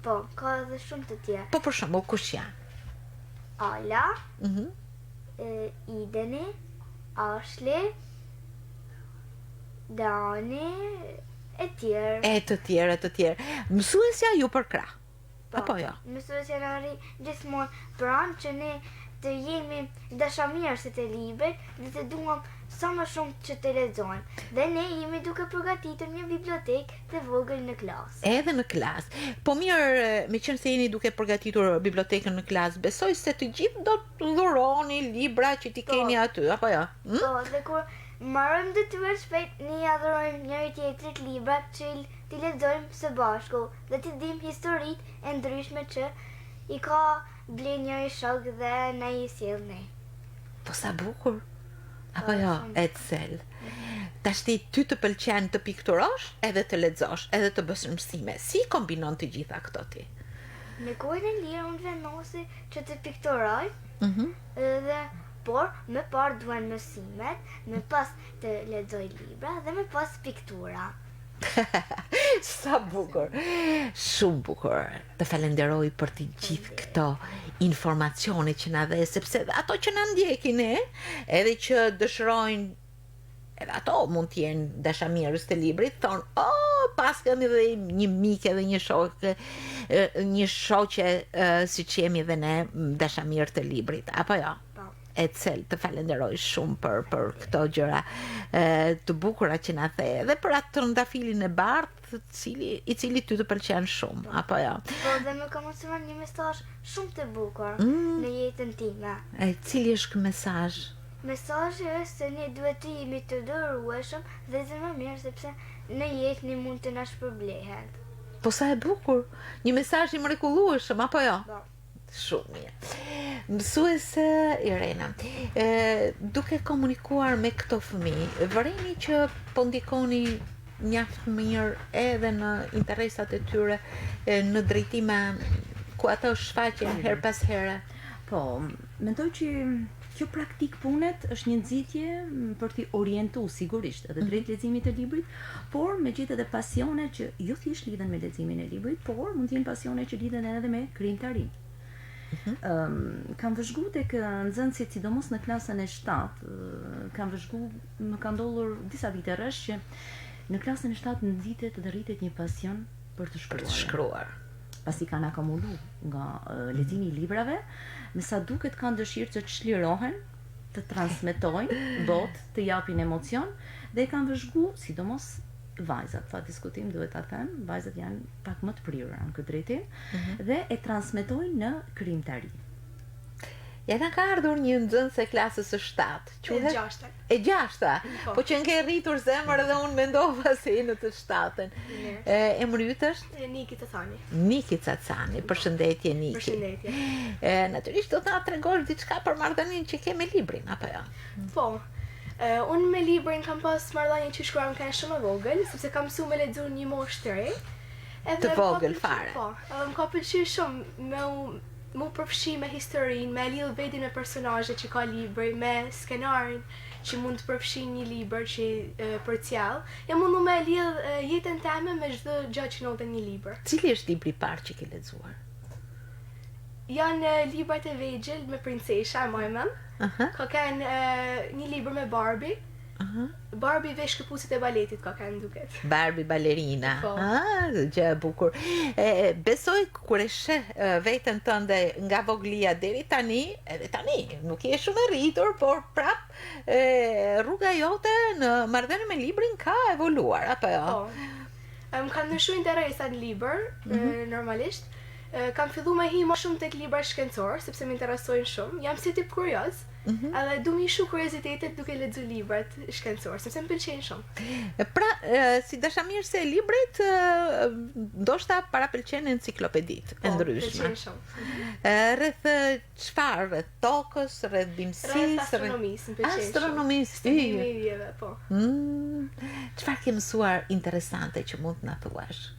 Po, ka edhe shumë të tjerë. Po për shembull, kush janë? Ala, Ideni, Ashli, Dani, e tjerë. E të tjerë. Mësuesja ju përkrah. Apo jo? Mësuesja na rri gjithmonë pranë që ne të jemi dashamirësit e librit dhe të duam sa më shumë që të lexojmë. Dhe ne jemi duke përgatitur një bibliotekë të vogël në klasë. Edhe në klasë. Po mirë, me qenë se jeni duke përgatitur bibliotekën në klasë, besoj se të gjithë do të dhuroni libra që ti keni aty, apo jo? Po, dhe kur marrëm detyrë shpejt, ne ja dhurojmë njëri tjetrit libra që t'i lexojmë së bashku dhe t'i dim historitë e ndryshme që i ka ble njëri shok dhe na i sjell ne. Po sa bukur. Apo jo, e cel. Tashti ty të pëlqen të pikturosh, edhe të lexosh, edhe të bësh mësime. Si kombinon të gjitha këto ti? Në kohën e lirë unë vendosi që të pikturoj, por më parë duan mësimet, më pas të lexoj libra dhe më pas piktura. Sa bukur, shumë bukur. Të falenderoj për të gjithë këto informacione që na dhe, sepse ato që na ndjekin edhe që dëshirojnë, edhe ato mund të jenë dashamirës të librit, thonë, pas kemi dhe një mik edhe një shoqe siç jemi dhe ne dashamirë të librit, apo jo? E cel, të falenderoj shumë për këto gjëra të bukura që na the, dhe për atë trëndafilin e bardhë i cili ty të pëlqen shumë, apo jo? Po, dhe më ka mësuar një mesazh shumë të bukur në jetën time. E cili është ky mesazh? Mesazhi është se ne duhet të jemi të dërueshëm dhe të më mirë sepse në jetë ne mund të na shpërblehet. Po sa e bukur, një mesazh i mrekullueshëm, apo jo? Po. Shumë mirë. Mësuese Irena, duke komunikuar me këto fëmijë, vëreni që po ndikoni mjaft mirë edhe në interesat e tyre, në drejtime ku ato shfaqen her pas here? Po, mendoj që kjo praktik punet është një nxitje për t'i orientu sigurisht edhe drejt leximit të librit, por me gjithë edhe pasione që jo thjesht lidhen me leximin e librit, por mund të jenë pasione që lidhen edhe me krijimtarinë. Kam vëzhgu tek nxënësit, sidomos në klasën e 7, më ka ndodhur disa vite rresh që në klasën e 7 nxitet dhe rritet një pasion për të shkruar. Pasi kanë akumulu nga leximi i librave, me sa duket kanë dëshirë që të çlirohen, të transmetojnë botë, të japin emocion dhe kanë vëzhgu, sidomos vajzat, pa diskutim duhet ta them, vajzat janë pak më të prirura në këtë drejtim dhe e transmetojnë në krijimtari. Ja na ka ardhur një nxënëse klasës së 7, quhet? E 6-ta. Po që nke rritur zemër dhe unë mendova se në të 7-ën. Emri yt është? Niki Cacani. Niki Cacani, përshëndetje Niki. Përshëndetje. Natyrisht do të na tregosh diçka për marrëdhënien që ke me librin, apo jo? Po. Unë me librin kam pas marrëdhënie që shkruam kanë shumë e vogël, sepse kam mësuar me lexuar një moshë të re. Të vogël fare. Po, më ka pëlqyer shumë me përfshi me historinë, me lidh veten e personazhet që ka libri, me skenarin që mund të përfshi një libër që përcjell. Ja mundu me lidh jetën time me çdo gjë që ndodhet në një libër. Cili është libri i parë që ke lexuar? Janë librat e vegjël me princesha, e mojmën. Ka kanë një libër me Barbie. Barbie vesh këpucët e baletit ka kanë duket. Barbie balerina. Gjë e bukur. Besoj kur e sheh veten tënde nga voglia deri tani, edhe tani nuk je shumë e rritur, por prap rruga jote në marrëdhënie me librin ka evoluar, apo jo? Po. Më kanë ndryshuar interesa në libër, normalisht. Kam fillu me hi më shumë tek libra shkencor, sepse më interesojnë shumë. Jam si tip kurioz, edhe du mi shu kuriozitetet duke lexuar librat shkencor, sepse më pëlqejnë shumë. Pra, si dashamirëse e librit, ndoshta parapëlqen enciklopeditë e ndryshme. Pëlqejnë shumë. Rreth çfarë? Rreth tokës, rreth bimësisë, rreth astronomisë, më pëlqejnë shumë. Astronomisë, studime i vjeve, po. Çfarë ke mësuar interesante që mund të na thuash?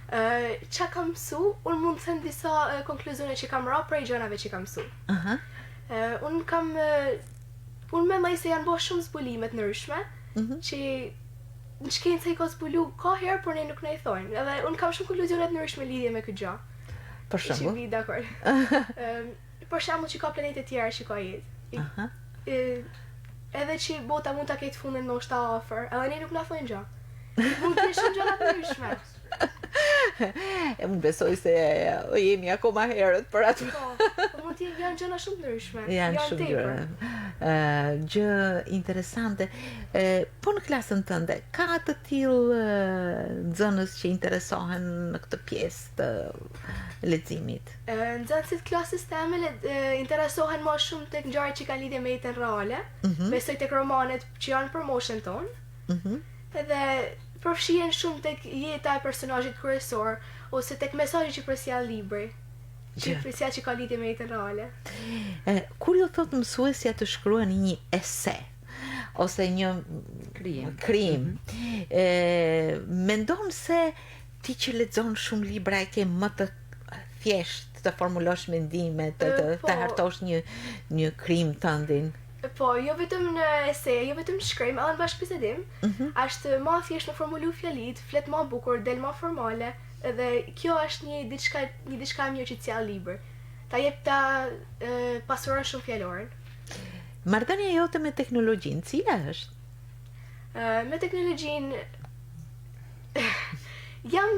Qa kam mësu, unë mund të them disa konkluzione që kam ra prej gjënave që kam mësu. Unë mendoj se janë bërë shumë zbulime të ndryshme, që në shkencë i ka zbulu ka herë, por ne nuk ne i thojnë. Edhe unë kam shumë konkluzione të ndryshme lidhje me këtë gjë. Për shembull? Që vi dakord. Për shembull që ka planete tjera që ka jetë. Edhe që bota mund ta ketë fundin ndoshta afër, edhe ne nuk na thojnë gjë. Mund të shumë gjëra të ndryshme. Unë besoj se jemi akoma herët për atë. Po, mund të janë gjëra shumë ndryshme. Janë shumë gjëra. Gjë interesante. Po në klasën tënde, ka të tillë nxënës që interesohen në këtë pjesë të leximit? Nxënësit klasës teme interesohen më shumë tek ngjarjet që kanë lidhje me jetën reale, besoj tek romanet që janë për moshën tonë. Edhe përfshihen shumë tek jeta e personazhit kryesor ose tek mesazhi që përsjell libri. Që ka lidhje me jetën reale. Kur ju thot mësuesja të shkruani një ese ose një krim, mendon se ti që lexon shumë libra e ke më të thjesht të formulosh mendime, të hartosh një krim tëndin? Po, jo vetëm në ese, jo vetëm në shkrim, edhe në bashkëbisedim, është më thjesht në formulu fjalit, flet më bukur, del më formale, edhe kjo është një diçka mirë që t'jall libër. Ta jep ta pasuron shumë fjalorin. Marrëdhënia jote me teknologjinë, cila është? Me teknologjinë jam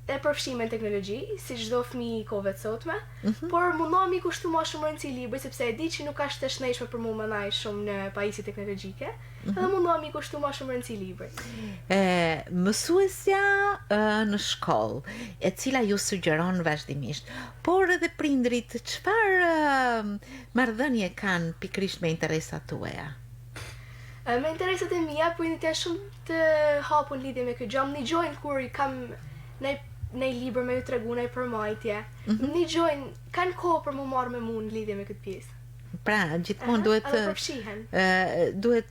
e përfshime në teknologji, si çdo fëmijë i kohëve të sotme, por mundohemi kushtu më shumë rëndësi librit, sepse e di që nuk është e shnejshme për mua më ndaj shumë në pajisje teknologjike, edhe mundohemi kushtu më shumë rëndësi librit. Mësuesja në shkollë, e cila ju sugjeron vazhdimisht, por edhe prindrit, çfarë marrëdhënie kanë pikërisht me interesat tuaja? Me interesat e mia, prindrit janë shumë të hapur lidhje me këtë gjë, më nixojnë kur i kam në libër me ju tregu në përmajtje. Një gjojnë, kanë kohë për mu marrë me mu në lidhje me këtë pjesë. Pra, gjithmonë duhet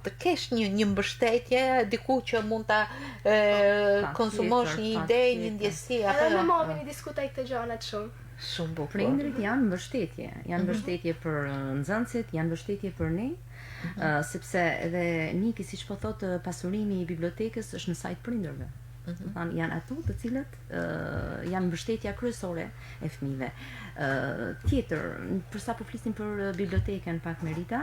të kesh një mbështetje, diku që mund ta konsumosh një ide, një ndjesi. Edhe me mamin i diskutaj këtë gjanat shumë. Shumë bukur. Prindrit janë mbështetje për nxënësit, janë mbështetje për ne, sepse edhe Niki, siç po thotë, pasurimi i bibliotekës është në sajt prindërve. Janë ato të cilët janë mbështetja kryesore e fëmijëve. Tjetër, përsa po flisim për bibliotekën pak me Rita,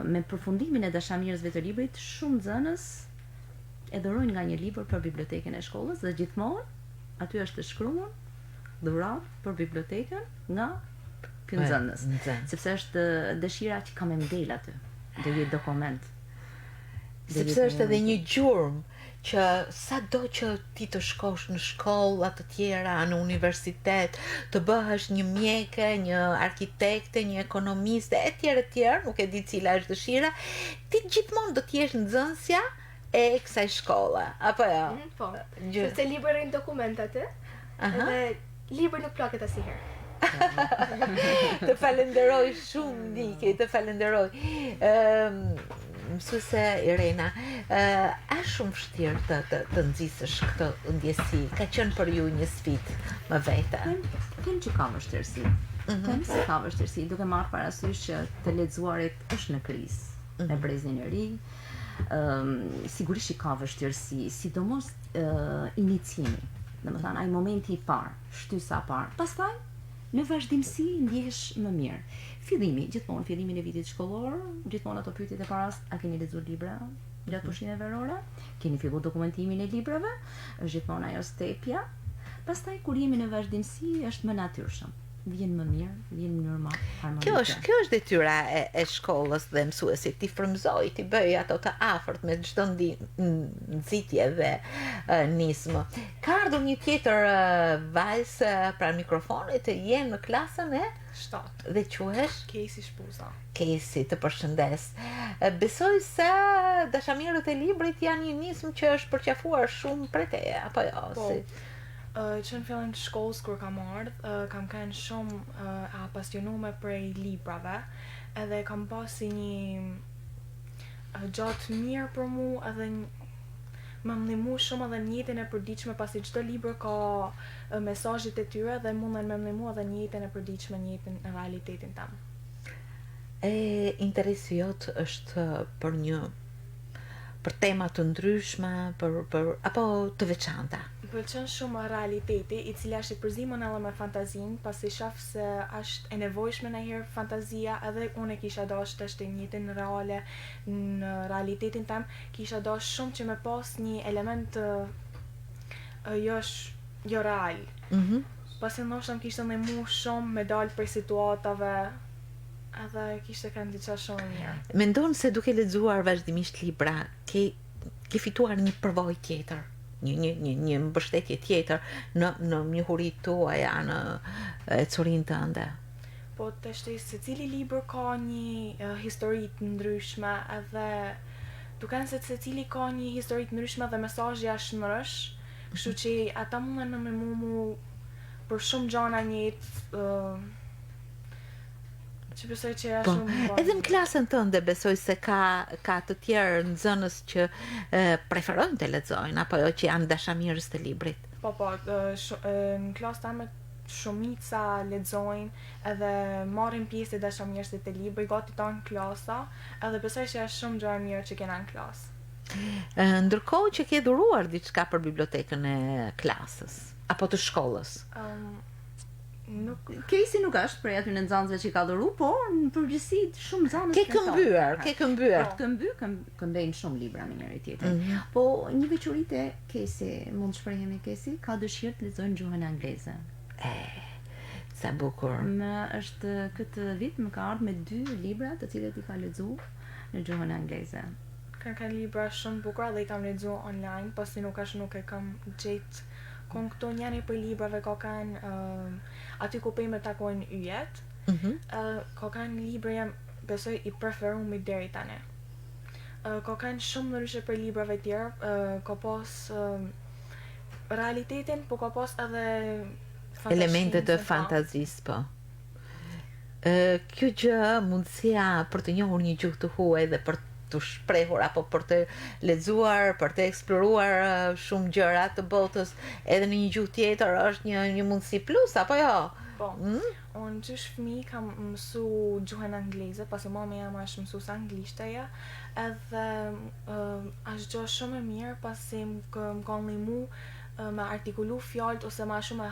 me përfundimin e dashamirësve të librit, shumë nxënës e dhurojnë nga një libër për bibliotekën e shkollës dhe gjithmonë aty është të shkruar dhuratë për bibliotekën nga ky nxënës, sepse është dëshira që kam e mbel aty, dhe jetë dokument. Sepse është edhe një gjurmë që sado që ti të shkosh në shkolla të tjera, në universitet, të bëhesh një mjeke, një arkitekte, një ekonomiste, e tjerë, nuk e di cila është dëshira, ti gjithmonë do t'jesh nxënësja e kësaj shkolle, apo jo? Po, sepse libri rrin dokumentat, edhe libri nuk plaket asnjëherë. Të falenderoj shumë, Niki, të falenderoj. Mësuese Irena, është shumë vështirë të nxisësh këtë ndjesi? Ka qenë për ju një sfidë më vete? Them që ka vështirësi. Them se ka vështirësi, duke marrë parasysh që të lexuarit është në krizë, me brezin e ri. Sigurisht që ka vështirësi, sidomos iniciimi. Domethënë ai momenti i parë, shtysa e parë. Pastaj në vazhdimsi ndjehesh më mirë. Gjithmonë fillimin e vitit shkollor, gjithmonë ato pyetjet e paras, a keni lexuar libra gjatë pushimeve verore? Keni filluar dokumentimin e librave? Është gjithmonë ajo stepja. Pastaj kur jemi në vazhdimsi është më natyrshëm. Vjen më mirë, vjen në mënyrë më harmonike. Kjo është detyra e shkollës dhe mësuesit, ti frymëzoj, ti bëj ato të afërt me çdo nxitje dhe nismë. Ka ardhur një tjetër vajzë pranë mikrofonit, je në klasën e 7 dhe quhesh Kesi Shpuza. Kesi, të përshëndes. Besoj se dashamirët e librit janë një nismë që është përqafuar shumë prej teje, apo jo? Po. Që në fillin të shkollës kur kam ardhë, kam qenë shumë e apasionume prej librave, edhe kam pasi një gjatë mirë për mu, edhe më ndihmu shumë edhe në jetën e përditshme, pasi çdo libër ka mesazhet e tyre dhe munden më ndihmu edhe në jetën e përditshme, në jetën e realitetin tam. Interesi jot është për tema të ndryshme, apo të veçanta? Pëlqen shumë realiteti, i cili është i përzimur edhe me fantazinë, pasi shoh se është e nevojshme ndonjëherë fantazia, edhe unë kisha dashur të ishte në jetën reale, në realitetin tim, kisha dashur shumë që me pas një element jo real. Pasi ndoshta më kishte ndihmu shumë me dalë për situatave, edhe kishte kanë diçka shumë mirë. Mendon se duke lexuar vazhdimisht libra, ke fituar një përvojë tjetër, një mbështetje tjetër në njohuritë tuaja, në ecurinë tënde? Po të shtej secili libër ka një histori të ndryshme, edhe duken se secili ka një histori të ndryshme dhe mesazhi është mërësh, kështu që ata munden me mu për shumë gjana një jetë, që besoj që është shumë Edhe në klasën tënde besoj se ka të tjerë nxënës që preferojnë të lexojnë, apo jo që janë dashamirës të librit? Po, në klasë tame shumica lexojnë edhe marrin pjesë të dashamirës të librit, gati tanë klasa, edhe besoj që është shumë gjë e mirë që kena në klasë. Ndërkohë që ke dhuruar diçka për bibliotekën e klasës apo të shkollës? Casey nuk është prej aty në nxënësve që ka dhuru, por në përgjithësi shumë nxënës ke këmbyer. Këmbejnë shumë libra me njëri tjetrin. Po një veçori te Casey, mund të shprehemi Casey, ka dëshirë të lexojë gjuhën angleze. Sa bukur. Është këtë vit më ka ardhur me 2 libra të cilët i ka lexuar në gjuhën angleze. Kanë libra shumë bukura dhe i kam lexuar online, pasi nuk e kam gjetë këto njëri për librave ka kanë aty ku me takojnë yjet, ka kanë libra jam besoj i preferuar deri tani. Ka kanë shumë ndryshe për librave tjerë, ka pas realitetin, po ka pas edhe elementet të fantazisë, po. Kjo gjë, mundësia për të njohur një gjuhë të huaj dhe për të shprehur apo për të lexuar, për të eksploruar shumë gjëra të botës edhe në një gjuhë tjetër, është një mundësi plus apo jo? Po. Unë që fëmijë kam mësu gjuhën angleze, pasi mama jam është mësues anglishteja, edhe është gjë shumë e mirë pasi më ka ndihmu me artikulu fjalët ose më shumë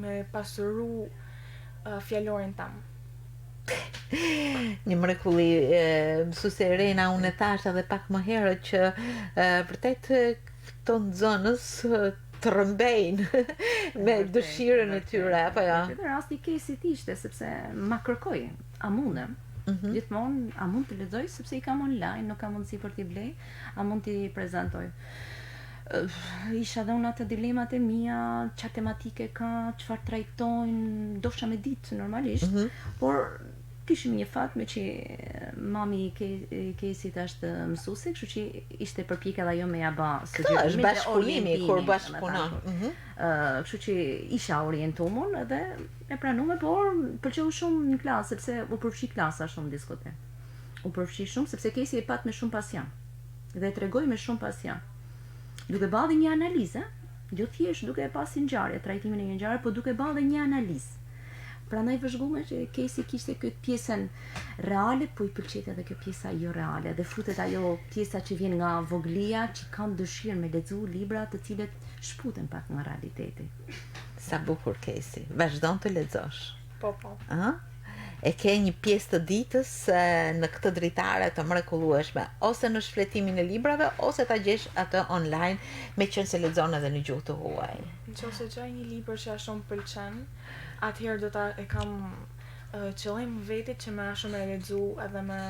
me pasuru fjalorin tam. Një mrekulli, mësuese Rena, unë e thash edhe pak më herët që vërtet këto nxënës të rëmbejnë me dëshirën e tyre, apo jo? Në rasti Casey ishte, sepse ma kërkoj, a mundem? Gjithmonë, a mund të lexoj sepse i kam online, nuk kam mundësi për t'i blej, a mund t'i prezantoj? Isha dhe unë atë dilemat e mia, çfarë tematike ka, çfarë trajtojnë, dosha me ditë normalisht, por kishim një fat me që mami i Caseyt është mësuese, kështu që ishte përpjekja dhe ajo me ja bë sugjerime. Është bashkëpunimi kur bashkëpunon. Kështu që isha orientuar edhe e pranuam, por pëlqeu shumë në klasë sepse u përfshi klasa shumë në diskotek. U përfshi shumë sepse Casey e pat me shumë pasion dhe tregoi me shumë pasion. Duke bërë një analizë, jo thjesht duke e pasur ngjarje, trajtimin e një ngjarje, por duke bërë një analizë. Prandaj vëzhguam që Casey kishte këtë pjesën reale, po i pëlqejte edhe kjo pjesa jo reale, dhe futet ajo pjesa që vjen nga voglia, që kanë dëshirë me lexu libra të cilët shputen pak nga realiteti. Sa bukur Casey, vazhdon të lexosh. Po. E ke një pjesë të ditës në këtë dritare të mrekullueshme, ose në shfletimin e librave, ose ta gjesh atë online, me qenë se lexon edhe në gjuhë të huaj. Nëse gjej një libër që shumë pëlqen, atëherë do ta e kam qëllim vetit që më shumë e lexu edhe me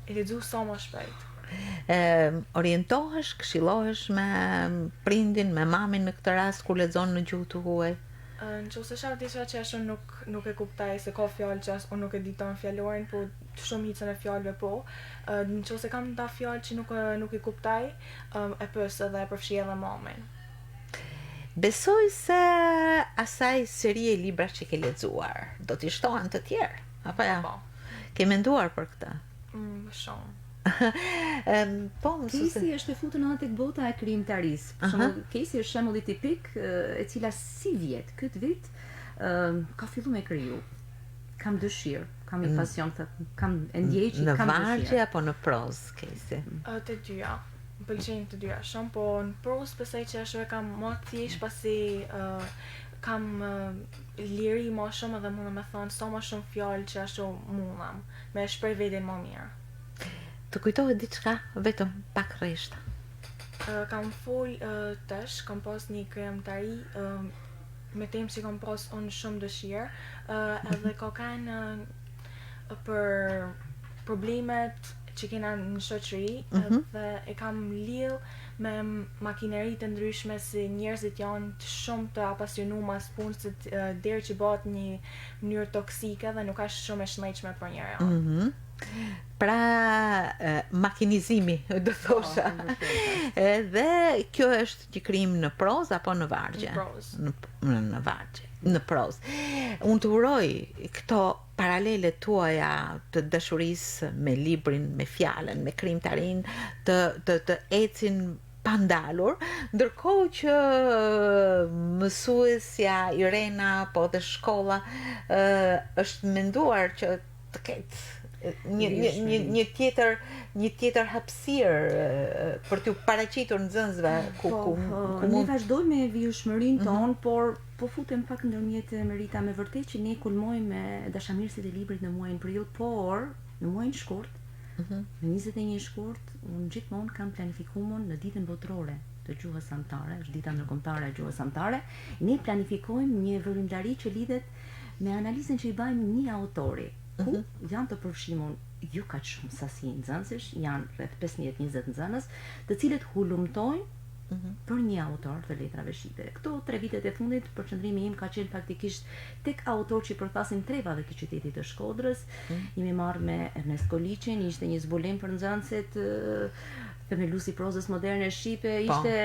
e lexu sa më shpejt. Orientohesh, këshillohesh me prindin, me mamin në këtë rast kur lexon në gjuhë të huaj? Nëse shoh diçka që ashtu nuk e kuptoj, se ka fjalë që unë nuk e di ton fjalorin, po shumicën e fjalëve po. Nëse kam ta fjalë që nuk i kuptoj, e pyes edhe e përfshi edhe mamin. Besoj se asaj serie libra që ke lexuar do t'i shtohen të tjerë, apo ja? Po. Ke menduar për këtë? Shumë. Po, mësuese. Casey është e futur në tek bota e krijimtarisë. Për shembull, Casey është shembulli tipik e cila si vjet këtë vit ka filluar me kriju. Kam dëshirë, kam një pasion, kam e ndjej që Në kam vargje dëshirë. apo në prozë, Casey? Të dyja. Më pëlqejnë të dyja shumë, po në prozë besoj që ashtu e kam më thjesht pasi kam liri më shumë edhe mundem me thonë sa më shumë fjalë që ashtu mundam me shpreh veten më mirë. Të kujtohet diçka vetëm pak rreshta. Kam fol tash, kam pas një krijimtari me temë që kam pas unë shumë dëshirë, edhe ka kanë për problemet që kena në shoqëri, dhe e kam lidh me makineri të ndryshme si njerëzit janë shumë të apasionuar mas punës deri që bëhet një mënyrë toksike dhe nuk është shumë e shëndetshme për njeriu. Pra makinizimi, do thosha. Dhe kjo është një krijim në prozë apo në vargje? Në prozë. Në vargje, në prozë. Unë të uroj këto paralele tuaja të dashurisë me librin, me fjalën, me krijimtarinë të ecin pandalur, ndërkohë që mësuesja Irena po dhe shkolla është menduar që të ketë një tjetër hapësirë për t'u paraqitur nxënësve Ne vazhdojmë me vijshmërinë tonë, por po futem pak ndërmjet Merita, me vërtet që ne kulmojmë me dashamirësit e librit në muajin prill, por në muajin shkurt, në 21 shkurt, unë gjithmonë kam planifikuar në ditën botërore të gjuhës anëtare, është dita ndërkombëtare e gjuhës anëtare, ne planifikojmë një vërimllari që lidhet me analizën që i bëjmë një autori, ku janë të përfshimur jo kaq shumë sasi nxënësish, janë rreth 15-20 nxënës, të cilët hulumtojnë për një autor të letrave shqipe. Këto 3 vitet e fundit përqendrimi im ka qenë faktikisht tek autor që përfasin trevave të qytetit të Shkodrës. Jemi marrë me Ernest Koliqin, ishte një zbulim për nxënësit, themeluesi prozës moderne shqipe, ishte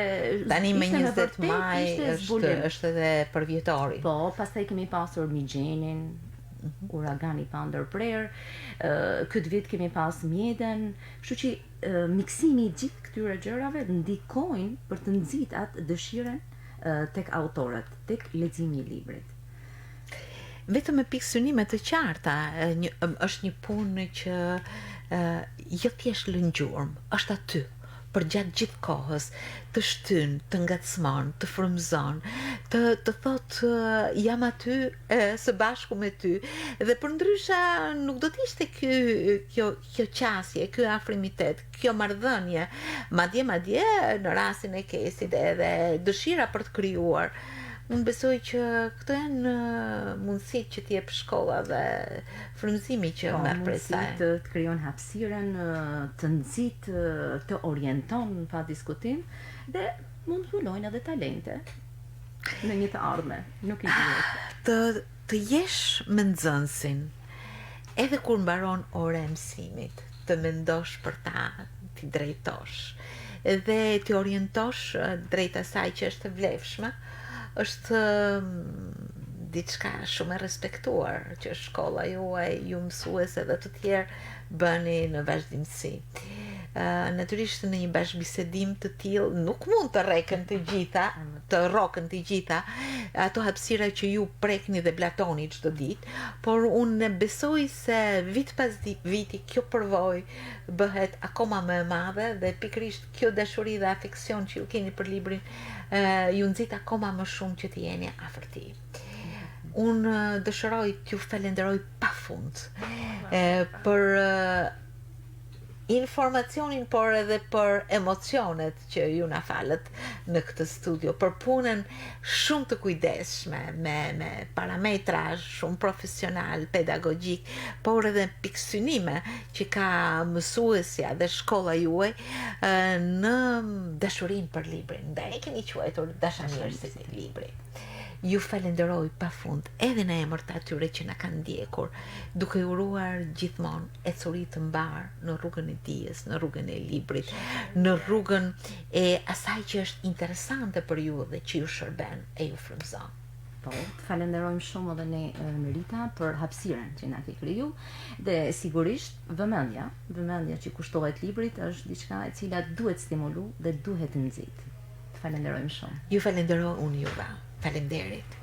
tani me ishte 20 maj është edhe përvjetori. Po, pastaj kemi pasur Migjenin, Uragani pa ndërprer, këtë vit kemi pas Mjeden, kështu që miksimi i gjithë këtyre gjërave ndikojnë për të nxit atë dëshirën tek autorët, tek leximi i librit. Vetëm me pikë synime të qarta, është një punë që jo thjesht lëngjurm, është aty për gjatë gjithë kohës, të shtyn, të ngacmon, të frymëzon, të thot jam aty së bashku me ty, dhe përndrysha nuk do të ishte kjo qasje, ky afrimitet, kjo marrëdhënie, madje në rastin e Caseyt edhe dëshira për të krijuar. Unë besoj që këto janë mundësit që t'jep shkolla dhe frymëzimi që merr prej saj. Të krijon hapësirën, të nxit, të orienton pa diskutim dhe mund të zbulojnë edhe talente në një të ardhme, nuk i dihet. Të jesh me nxënësin edhe kur mbaron ora e mësimit, të mendosh për ta, t'i drejtosh dhe t'i orientosh drejt asaj që është e vlefshme, është diçka shumë e respektuar që shkolla juaj, ju mësuese dhe të tjerë bëni në vazhdimsi. Natyrisht në një bashkëbisedim të tillë nuk mund të rrokën të gjitha ato hapësira që ju prekni dhe blatoni çdo ditë, por unë besoj se vit pas viti kjo përvojë bëhet akoma më e madhe dhe pikërisht kjo dashuri dhe afeksion që ju keni për librin ju nxit akoma më shumë që të jeni afër tij. Unë dëshiroj t'ju falenderoj pafund për informacionin, por edhe për emocionet që ju na falët në këtë studio, për punën shumë të kujdesshme me parametra shumë profesional, pedagogjik, por edhe pikësynime që ka mësuesja dhe shkolla juaj në dashurinë për librin. Dhe e keni quajtur dashamirësit e librit. Ju falenderoj pafund edhe në emër të atyre që na kanë ndjekur, duke uruar gjithmonë ecuri të mbar në rrugën e dijes, në rrugën e librit, në rrugën e asaj që është interesante për ju dhe që ju shërben e ju frymëzon. Po, të falenderojmë shumë edhe ne Rita për hapësirën që na ke kriju dhe sigurisht vëmendja që kushtohet librit është diçka e cila duhet stimulu dhe duhet nxit. Të falenderojmë shumë. Ju falenderoj unë juve. Faleminderit.